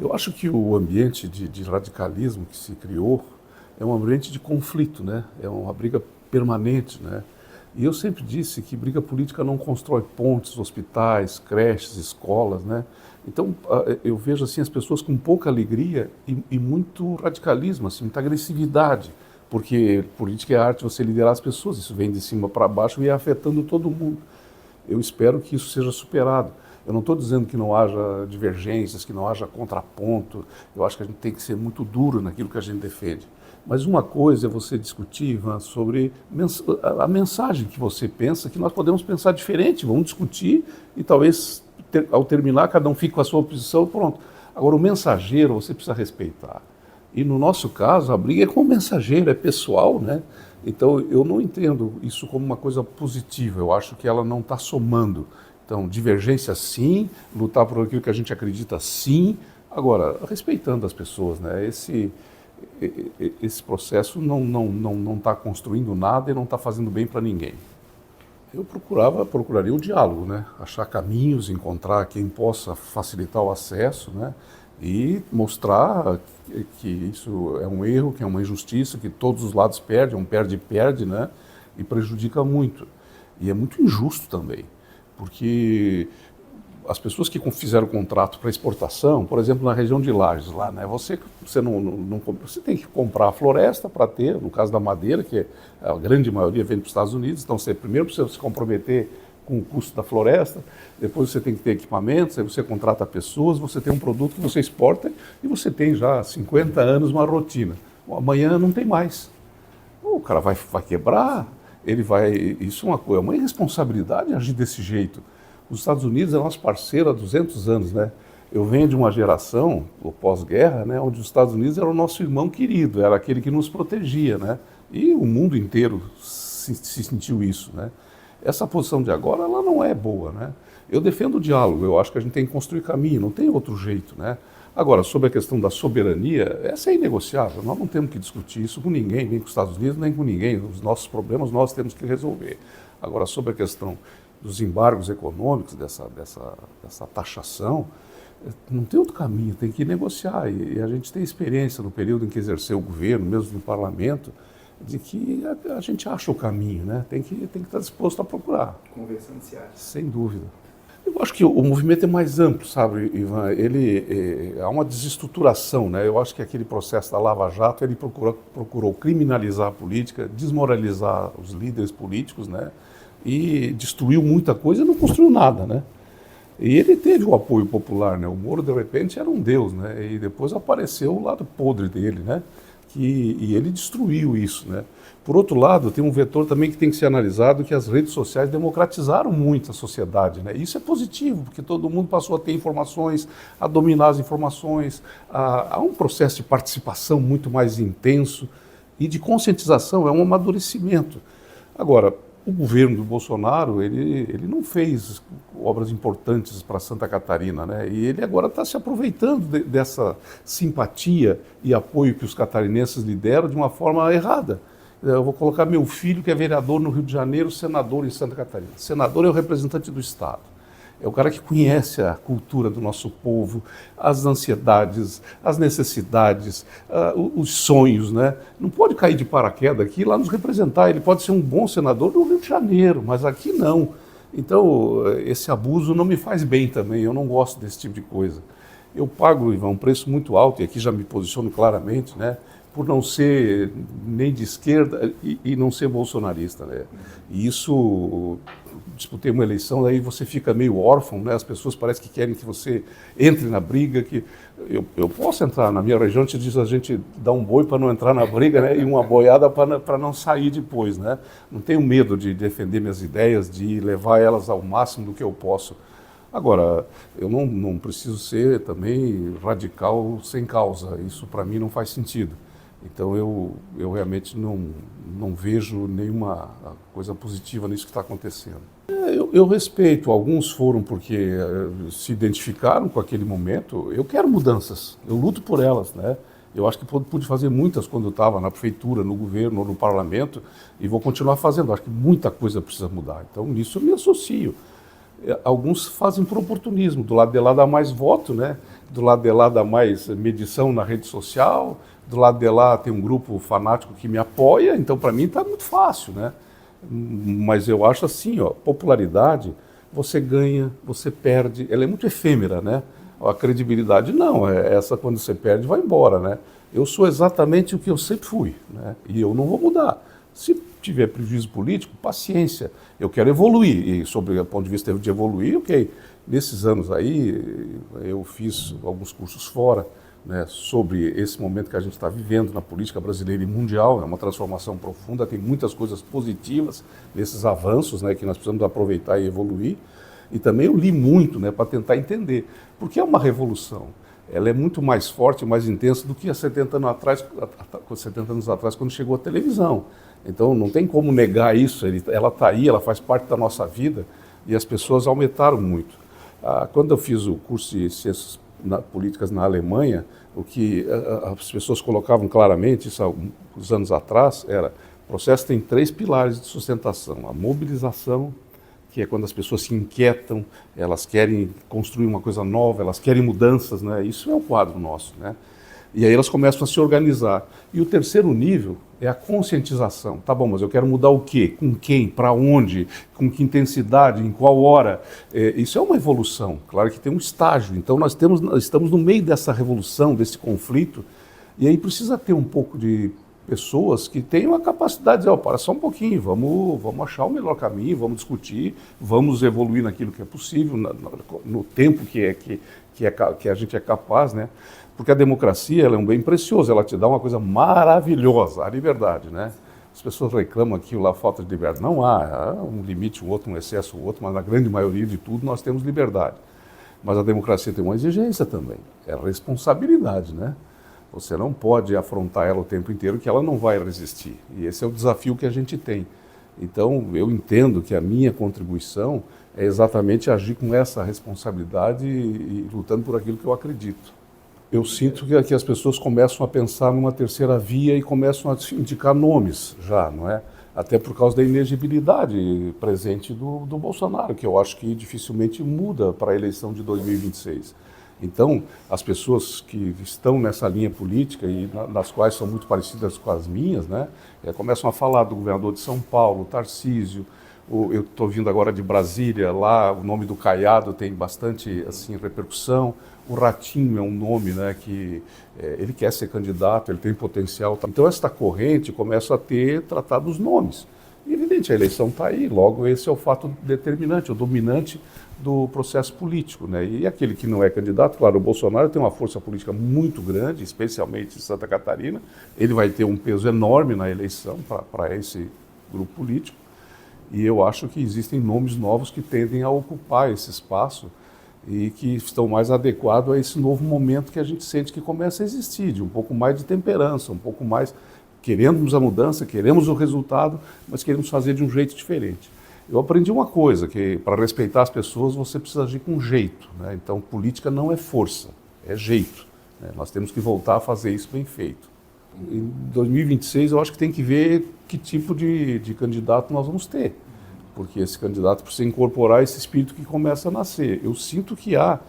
Eu acho que o ambiente de radicalismo que se criou é um ambiente de conflito, né? É uma briga permanente, né? E eu sempre disse que briga política não constrói pontes, hospitais, creches, escolas, né? Então, eu vejo assim as pessoas com pouca alegria e muito radicalismo, assim, muita agressividade, porque política é a arte de você liderar as pessoas, isso vem de cima para baixo e é afetando todo mundo. Eu espero que isso seja superado. Eu não estou dizendo que não haja divergências, que não haja contraponto. Eu acho que a gente tem que ser muito duro naquilo que a gente defende. Mas uma coisa é você discutir, Ivan, sobre a mensagem que você pensa, que nós podemos pensar diferente, vamos discutir e talvez ao terminar cada um fique com a sua posição, pronto. Agora o mensageiro você precisa respeitar. E no nosso caso a briga é com o mensageiro, é pessoal, né? Então eu não entendo isso como uma coisa positiva, eu acho que ela não está somando. Então divergência sim, lutar por aquilo que a gente acredita sim, agora respeitando as pessoas, né? Esse processo não está construindo nada e não está fazendo bem para ninguém. Eu procuraria o diálogo, né? Achar caminhos, encontrar quem possa facilitar o acesso, né? E mostrar que isso é um erro, que é uma injustiça, que todos os lados perdem, um perde-perde, né? E prejudica muito. E é muito injusto também, porque as pessoas que fizeram o contrato para exportação, por exemplo, na região de Lages, lá, né? Você você tem que comprar a floresta para ter, no caso da madeira, que a grande maioria vem para os Estados Unidos, então você primeiro precisa se comprometer com o custo da floresta, depois você tem que ter equipamentos, aí você contrata pessoas, você tem um produto que você exporta e você tem já há 50 anos uma rotina. Amanhã não tem mais. O cara vai quebrar, ele vai... Isso é uma irresponsabilidade agir desse jeito. Os Estados Unidos é nosso parceiro há 200 anos, né? Eu venho de uma geração, o pós-guerra, né, onde os Estados Unidos era o nosso irmão querido, era aquele que nos protegia, né? E o mundo inteiro se sentiu isso, né? Essa posição de agora, ela não é boa, né? Eu defendo o diálogo, eu acho que a gente tem que construir caminho, não tem outro jeito, né? Agora, sobre a questão da soberania, essa é inegociável, nós não temos que discutir isso com ninguém, nem com os Estados Unidos, nem com ninguém. Os nossos problemas nós temos que resolver. Agora, sobre a questão dos embargos econômicos, dessa taxação, não tem outro caminho, tem que negociar. E a gente tem experiência no período em que exerceu o governo, mesmo no parlamento, de que a gente acha o caminho, né? Tem que estar disposto a procurar. Conversando se acha. Sem dúvida. Eu acho que o movimento é mais amplo, sabe, Ivan? Há uma desestruturação, né? Eu acho que aquele processo da Lava Jato, ele procurou criminalizar a política, desmoralizar os líderes políticos, né? E destruiu muita coisa e não construiu nada, né? E ele teve o apoio popular, né? O Moro, de repente, era um deus, né? E depois apareceu o lado podre dele, né? E ele destruiu isso, né? Por outro lado, tem um vetor também que tem que ser analisado, que as redes sociais democratizaram muito a sociedade, né? Isso é positivo, porque todo mundo passou a ter informações, a dominar as informações, há um processo de participação muito mais intenso e de conscientização, é um amadurecimento. Agora, o governo do Bolsonaro, ele não fez obras importantes para Santa Catarina, né? E ele agora está se aproveitando dessa simpatia e apoio que os catarinenses lhe deram de uma forma errada. Eu vou colocar meu filho, que é vereador no Rio de Janeiro, senador em Santa Catarina. Senador é o representante do Estado. É o cara que conhece a cultura do nosso povo, as ansiedades, as necessidades, os sonhos, né? Não pode cair de paraquedas aqui e lá nos representar. Ele pode ser um bom senador no Rio de Janeiro, mas aqui não. Então, esse abuso não me faz bem também, eu não gosto desse tipo de coisa. Eu pago, Ivan, um preço muito alto, e aqui já me posiciono claramente, né? Por não ser nem de esquerda e não ser bolsonarista, né? E isso, disputei uma eleição, daí você fica meio órfão, né? As pessoas parecem que querem que você entre na briga, que eu posso entrar, na minha região a gente dá um boi para não entrar na briga, né? E uma boiada para não sair depois, né? Não tenho medo de defender minhas ideias, de levar elas ao máximo do que eu posso. Agora, eu não preciso ser também radical sem causa, isso para mim não faz sentido. Então eu realmente não vejo nenhuma coisa positiva nisso que está acontecendo. Eu respeito, alguns foram porque se identificaram com aquele momento. Eu quero mudanças, eu luto por elas, né? Eu acho que pude fazer muitas quando eu estava na prefeitura, no governo, no parlamento, e vou continuar fazendo. Acho que muita coisa precisa mudar, então nisso eu me associo. Alguns fazem por oportunismo, do lado de lá dá mais voto, né? Do lado de lá dá mais medição na rede social, do lado de lá tem um grupo fanático que me apoia, então para mim está muito fácil, né? Mas eu acho assim, ó, popularidade, você ganha, você perde, ela é muito efêmera, né? A credibilidade não, essa quando você perde vai embora, né? Eu sou exatamente o que eu sempre fui, né? E eu não vou mudar. Se tiver prejuízo político, paciência. Eu quero evoluir, e sobre o ponto de vista de evoluir, ok. Nesses anos aí, eu fiz alguns cursos fora, né, sobre esse momento que a gente está vivendo na política brasileira e mundial. É uma transformação profunda, tem muitas coisas positivas nesses avanços, né, que nós precisamos aproveitar e evoluir. E também eu li muito, né, para tentar entender, porque é uma revolução. Ela é muito mais forte, mais intensa do que há 70 anos atrás, quando chegou a televisão. Então não tem como negar isso, ela está aí, ela faz parte da nossa vida e as pessoas aumentaram muito. Quando eu fiz o curso de Ciências Políticas na Alemanha, o que as pessoas colocavam claramente, isso há alguns anos atrás, era: o processo tem 3 pilares de sustentação: a mobilização, que é quando as pessoas se inquietam, elas querem construir uma coisa nova, elas querem mudanças, né? Isso é o quadro nosso, né? E aí elas começam a se organizar. E o terceiro nível é a conscientização. Tá bom, mas eu quero mudar o quê? Com quem? Para onde? Com que intensidade? Em qual hora? Isso é uma evolução. Claro que tem um estágio. Então nós estamos no meio dessa revolução, desse conflito, e aí precisa ter um pouco de pessoas que tenham a capacidade de dizer: para só um pouquinho, vamos achar o melhor caminho, vamos discutir, vamos evoluir naquilo que é possível, no tempo que a gente é capaz, né? Porque a democracia, ela é um bem precioso, ela te dá uma coisa maravilhosa, a liberdade, né? As pessoas reclamam aqui lá, falta de liberdade. Não há um limite, um outro, um excesso, o outro, mas na grande maioria de tudo nós temos liberdade. Mas a democracia tem uma exigência também, é a responsabilidade, né? Você não pode afrontar ela o tempo inteiro, que ela não vai resistir. E esse é o desafio que a gente tem. Então, eu entendo que a minha contribuição é exatamente agir com essa responsabilidade e lutando por aquilo que eu acredito. Eu sinto que as pessoas começam a pensar numa terceira via e começam a indicar nomes já, não é? Até por causa da inegibilidade presente do Bolsonaro, que eu acho que dificilmente muda para a eleição de 2026. Então, as pessoas que estão nessa linha política e nas quais são muito parecidas com as minhas, né, começam a falar do governador de São Paulo, Tarcísio. Eu estou vindo agora de Brasília, lá o nome do Caiado tem bastante assim, repercussão. O Ratinho é um nome, né, que ele quer ser candidato, ele tem potencial. Então esta corrente começa a ter tratado os nomes. E, evidente, a eleição está aí, logo esse é o fato determinante, o dominante do processo político, né? E aquele que não é candidato, claro, o Bolsonaro tem uma força política muito grande, especialmente em Santa Catarina. Ele vai ter um peso enorme na eleição para esse grupo político. E eu acho que existem nomes novos que tendem a ocupar esse espaço e que estão mais adequados a esse novo momento que a gente sente que começa a existir, de um pouco mais de temperança, um pouco mais... Queremos a mudança, queremos o resultado, mas queremos fazer de um jeito diferente. Eu aprendi uma coisa, que para respeitar as pessoas você precisa agir com jeito, né? Então política não é força, é jeito, né? Nós temos que voltar a fazer isso bem feito. Em 2026 eu acho que tem que ver que tipo de candidato nós vamos ter, porque esse candidato precisa incorporar esse espírito que começa a nascer. Eu sinto que há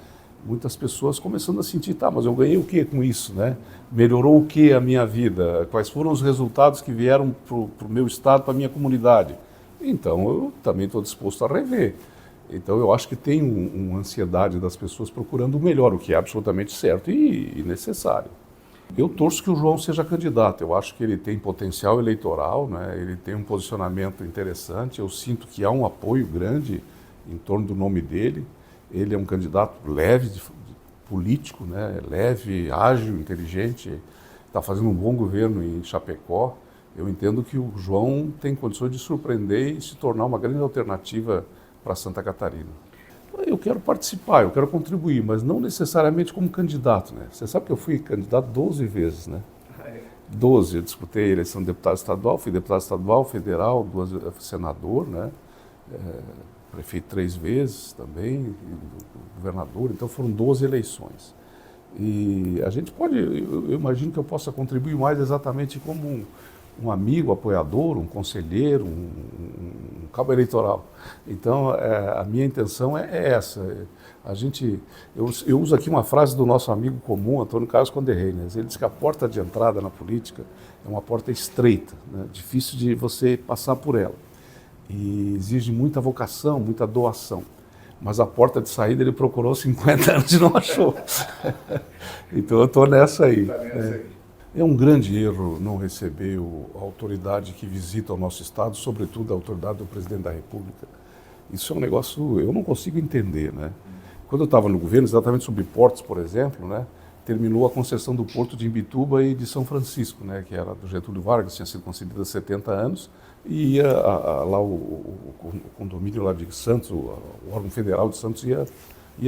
muitas pessoas começando a sentir: tá, mas eu ganhei o que com isso, né? Melhorou o que a minha vida? Quais foram os resultados que vieram para o meu estado, para a minha comunidade? Então eu também estou disposto a rever. Então eu acho que tem uma ansiedade das pessoas procurando o melhor, o que é absolutamente certo e necessário. Eu torço que o João seja candidato. Eu acho que ele tem potencial eleitoral, né? Ele tem um posicionamento interessante. Eu sinto que há um apoio grande em torno do nome dele. Ele é um candidato leve, político, né? Leve, ágil, inteligente, está fazendo um bom governo em Chapecó. Eu entendo que o João tem condições de surpreender e se tornar uma grande alternativa para Santa Catarina. Eu quero participar, eu quero contribuir, mas não necessariamente como candidato, né? Você sabe que eu fui candidato 12 vezes, né? 12, eu disputei a eleição de deputado estadual, fui deputado estadual, federal, 2 senador, né? Prefeito 3 vezes também, governador, então foram 12 eleições. E a gente pode, eu imagino que eu possa contribuir mais exatamente como um amigo, apoiador, um conselheiro, um cabo eleitoral. Então, a minha intenção é essa. Eu uso aqui uma frase do nosso amigo comum, Antônio Carlos Conde-Reines. Ele diz que a porta de entrada na política é uma porta estreita, né? Difícil de você passar por ela. E exige muita vocação, muita doação. Mas a porta de saída ele procurou 50 anos e não achou. Então eu estou nessa aí. É um grande erro não receber a autoridade que visita o nosso Estado, sobretudo a autoridade do Presidente da República. Isso é um negócio, eu não consigo entender, né? Quando eu estava no governo, exatamente sobre portos, por exemplo, né, terminou a concessão do porto de Imbituba e de São Francisco, né, que era do Getúlio Vargas, tinha sido concedida há 70 anos, e ia lá o condomínio lá de Santos, o órgão federal de Santos ia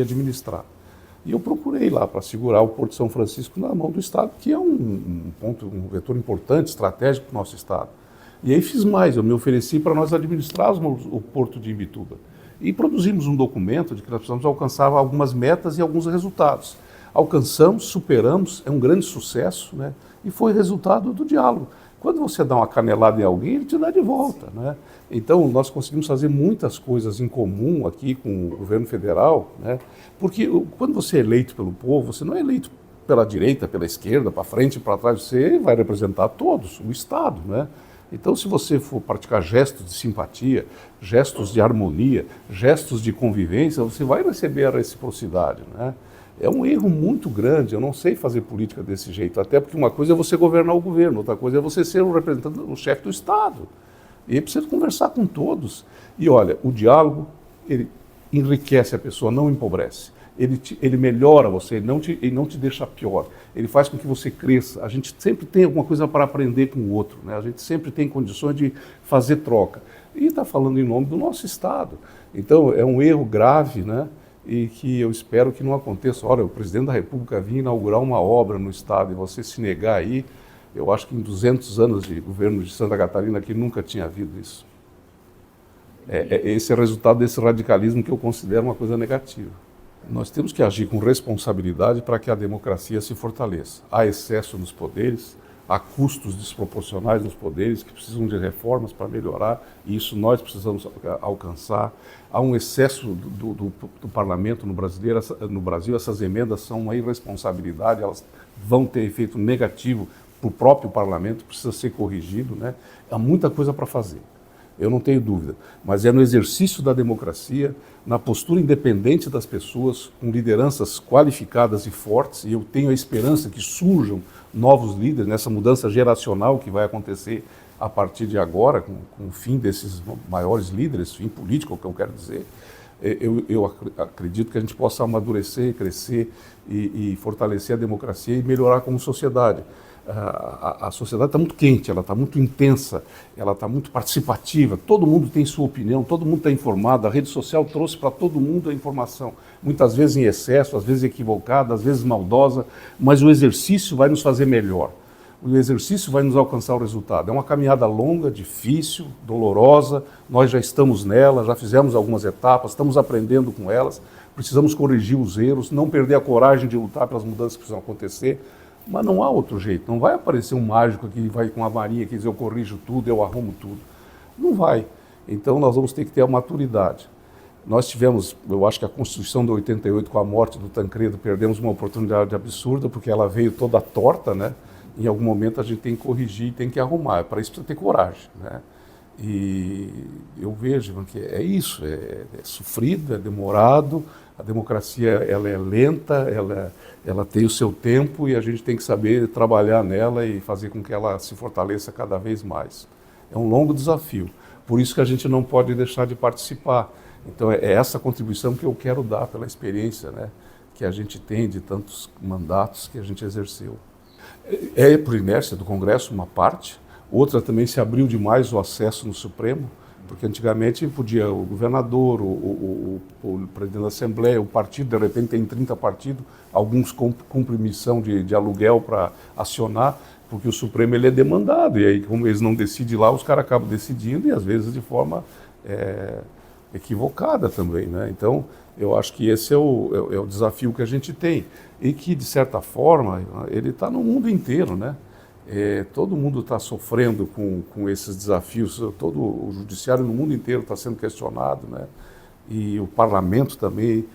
administrar. E eu procurei lá para segurar o Porto de São Francisco na mão do Estado, que é um vetor importante, estratégico para o nosso Estado. E aí fiz mais, eu me ofereci para nós administrarmos o Porto de Imbituba. E produzimos um documento de que nós precisamos alcançar algumas metas e alguns resultados. Alcançamos, superamos, é um grande sucesso, né? E foi resultado do diálogo. Quando você dá uma canelada em alguém, ele te dá de volta, né? Então, nós conseguimos fazer muitas coisas em comum aqui com o governo federal, né? Porque quando você é eleito pelo povo, você não é eleito pela direita, pela esquerda, para frente e para trás, você vai representar todos, o Estado, né? Então, se você for praticar gestos de simpatia, gestos de harmonia, gestos de convivência, você vai receber a reciprocidade, né? É um erro muito grande, eu não sei fazer política desse jeito, até porque uma coisa é você governar o governo, outra coisa é você ser o representante, o chefe do Estado. E aí precisa conversar com todos. E olha, o diálogo, ele enriquece a pessoa, não empobrece. Ele melhora você, ele não te deixa pior. Ele faz com que você cresça. A gente sempre tem alguma coisa para aprender com o outro, né? A gente sempre tem condições de fazer troca. E está falando em nome do nosso Estado. Então, é um erro grave, né? E que eu espero que não aconteça. Olha, o Presidente da República vinha inaugurar uma obra no Estado e você se negar aí, eu acho que em 200 anos de governo de Santa Catarina aqui nunca tinha havido isso. Esse é o resultado desse radicalismo que eu considero uma coisa negativa. Nós temos que agir com responsabilidade para que a democracia se fortaleça. Há excesso nos poderes, há custos desproporcionais nos poderes que precisam de reformas para melhorar, e isso nós precisamos alcançar. Há um excesso do parlamento no Brasil, essas emendas são uma irresponsabilidade, elas vão ter efeito negativo para o próprio parlamento, precisa ser corrigido, né? Há muita coisa para fazer. Eu não tenho dúvida, mas é no exercício da democracia, na postura independente das pessoas, com lideranças qualificadas e fortes, e eu tenho a esperança que surjam novos líderes nessa mudança geracional que vai acontecer a partir de agora, com o fim desses maiores líderes, fim político, é o que eu quero dizer. Eu acredito que a gente possa amadurecer, crescer e fortalecer a democracia e melhorar como sociedade. A sociedade está muito quente, ela está muito intensa, ela está muito participativa, todo mundo tem sua opinião, todo mundo está informado, a rede social trouxe para todo mundo a informação, muitas vezes em excesso, às vezes equivocada, às vezes maldosa, mas o exercício vai nos fazer melhor, o exercício vai nos alcançar o resultado. É uma caminhada longa, difícil, dolorosa, nós já estamos nela, já fizemos algumas etapas, estamos aprendendo com elas, precisamos corrigir os erros, não perder a coragem de lutar pelas mudanças que precisam acontecer. Mas não há outro jeito, não vai aparecer um mágico que vai com a varinha que diz eu corrijo tudo, eu arrumo tudo. Não vai. Então nós vamos ter que ter a maturidade. Nós tivemos, eu acho que a Constituição de 88, com a morte do Tancredo, perdemos uma oportunidade absurda, porque ela veio toda torta, né? Em algum momento a gente tem que corrigir e tem que arrumar, para isso precisa ter coragem, né? E eu vejo que é isso, é sofrido, é demorado, a democracia ela é lenta, ela tem o seu tempo e a gente tem que saber trabalhar nela e fazer com que ela se fortaleça cada vez mais. É um longo desafio, por isso que a gente não pode deixar de participar. Então é essa contribuição que eu quero dar pela experiência, né, que a gente tem de tantos mandatos que a gente exerceu. É por inércia do Congresso uma parte, outra também se abriu demais o acesso no Supremo, porque antigamente podia o governador, o presidente da Assembleia, o partido, de repente tem 30 partidos, alguns cumprem missão de aluguel para acionar, porque o Supremo ele é demandado, e aí como eles não decidem lá, os caras acabam decidindo, e às vezes de forma equivocada também, né? Então, eu acho que esse é o desafio que a gente tem, e que, de certa forma, ele está no mundo inteiro, né? Todo mundo está sofrendo com esses desafios, todo o judiciário no mundo inteiro está sendo questionado, né? E o parlamento também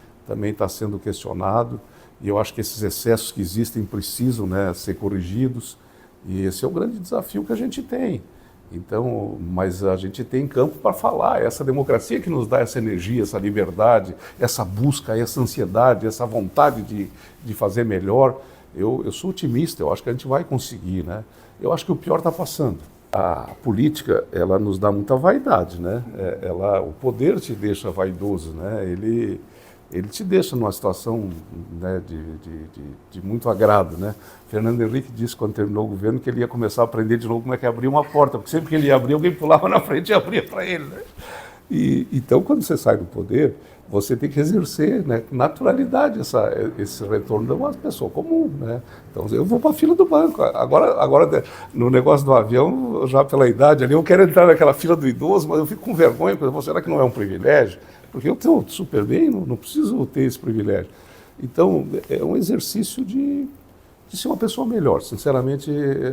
está sendo questionado, e eu acho que esses excessos que existem precisam, né, ser corrigidos, e esse é o grande desafio que a gente tem. Então, mas a gente tem campo para falar, essa democracia que nos dá essa energia, essa liberdade, essa busca, essa ansiedade, essa vontade de fazer melhor. Eu sou otimista, eu acho que a gente vai conseguir, né? Eu acho que o pior está passando. A política, ela nos dá muita vaidade, né? O poder te deixa vaidoso, né? Ele te deixa numa situação, né, de muito agrado, né? Fernando Henrique disse, quando terminou o governo, que ele ia começar a aprender de novo como é que abria uma porta, porque sempre que ele ia abrir, alguém pulava na frente e abria para ele, né? Então, quando você sai do poder, você tem que exercer, né, com naturalidade esse retorno de uma pessoa comum, né? Então, eu vou para a fila do banco. Agora, no negócio do avião, já pela idade ali, eu quero entrar naquela fila do idoso, mas eu fico com vergonha, porque será que não é um privilégio? Porque eu estou super bem, não preciso ter esse privilégio. Então, é um exercício de ser uma pessoa melhor. Sinceramente,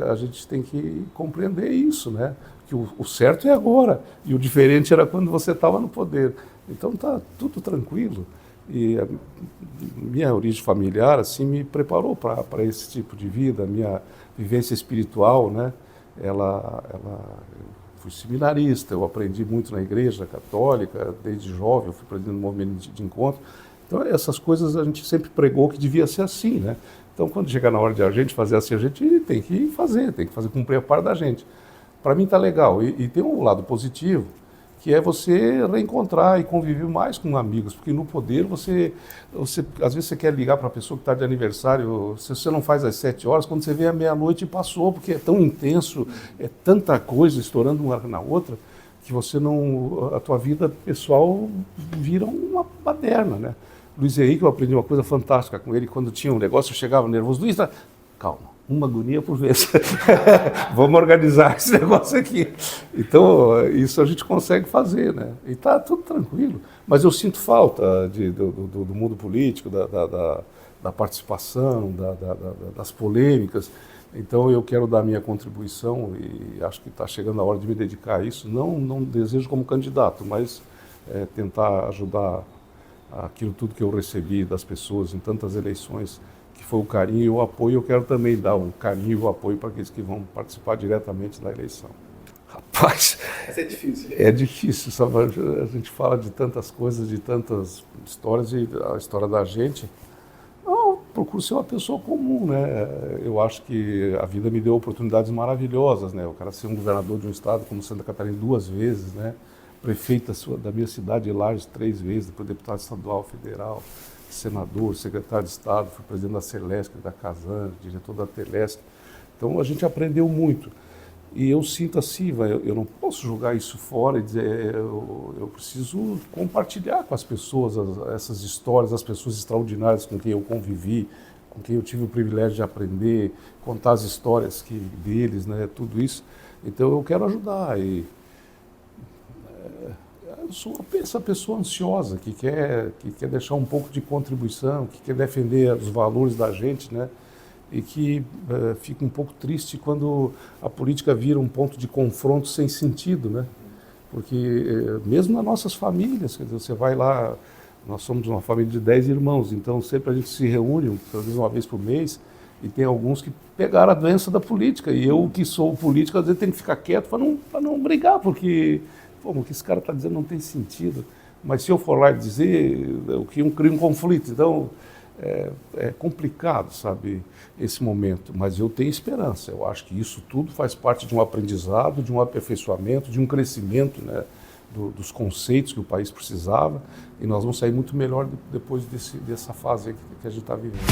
a gente tem que compreender isso, né? Que o certo é agora, e o diferente era quando você estava no poder. Então, está tudo tranquilo. E a minha origem familiar assim, me preparou para esse tipo de vida, a minha vivência espiritual, né? Eu fui seminarista, eu aprendi muito na igreja católica, desde jovem, eu fui aprendendo no movimento de encontro. Então, essas coisas a gente sempre pregou que devia ser assim, né? Então, quando chegar na hora de a gente fazer assim, a gente tem que fazer cumprir a parte da gente. Para mim está legal. E tem um lado positivo, que é você reencontrar e conviver mais com amigos, porque no poder você às vezes você quer ligar para a pessoa que está de aniversário, se você não faz às 7 horas, quando você vê a meia-noite e passou, porque é tão intenso, é tanta coisa estourando uma na outra, que você não, a tua vida pessoal vira uma baderna, né? Luiz Henrique, eu aprendi uma coisa fantástica com ele, quando tinha um negócio, eu chegava nervoso, Luiz, calma, uma agonia por vez, vamos organizar esse negócio aqui. Então, isso a gente consegue fazer, né? E está tudo tranquilo. Mas eu sinto falta do mundo político, da participação, das polêmicas. Então, eu quero dar a minha contribuição e acho que está chegando a hora de me dedicar a isso. Não desejo como candidato, mas tentar ajudar aquilo tudo que eu recebi das pessoas em tantas eleições, que foi o carinho e o apoio. Eu quero também dar um carinho e o apoio para aqueles que vão participar diretamente da eleição. Rapaz, isso é difícil. É difícil, sabe? A gente fala de tantas coisas, de tantas histórias, e a história da gente, eu procuro ser uma pessoa comum, né? Eu acho que a vida me deu oportunidades maravilhosas, né? O cara ser um governador de um estado como Santa Catarina 2 vezes, né? Prefeito da minha cidade, Lages, 3 vezes, depois deputado estadual, federal, senador, secretário de Estado, fui presidente da Celesc, da Casan, diretor da Telesc. Então a gente aprendeu muito. E eu sinto assim, eu não posso jogar isso fora e dizer, eu preciso compartilhar com as pessoas essas histórias, as pessoas extraordinárias com quem eu convivi, com quem eu tive o privilégio de aprender, contar as histórias deles, né, tudo isso. Então eu quero ajudar. Eu sou essa pessoa ansiosa que quer deixar um pouco de contribuição, que quer defender os valores da gente, né? E que fica um pouco triste quando a política vira um ponto de confronto sem sentido, né? Porque mesmo nas nossas famílias, quer dizer, você vai lá, nós somos uma família de 10 irmãos, então sempre a gente se reúne, pelo menos uma vez por mês, e tem alguns que pegaram a doença da política, e eu que sou político, às vezes tenho que ficar quieto para não brigar, porque o que esse cara está dizendo não tem sentido. Mas se eu for lá e dizer, eu crio um conflito. Então, é complicado, sabe, esse momento. Mas eu tenho esperança. Eu acho que isso tudo faz parte de um aprendizado, de um aperfeiçoamento, de um crescimento, né, dos conceitos que o país precisava. E nós vamos sair muito melhor depois dessa fase que a gente está vivendo.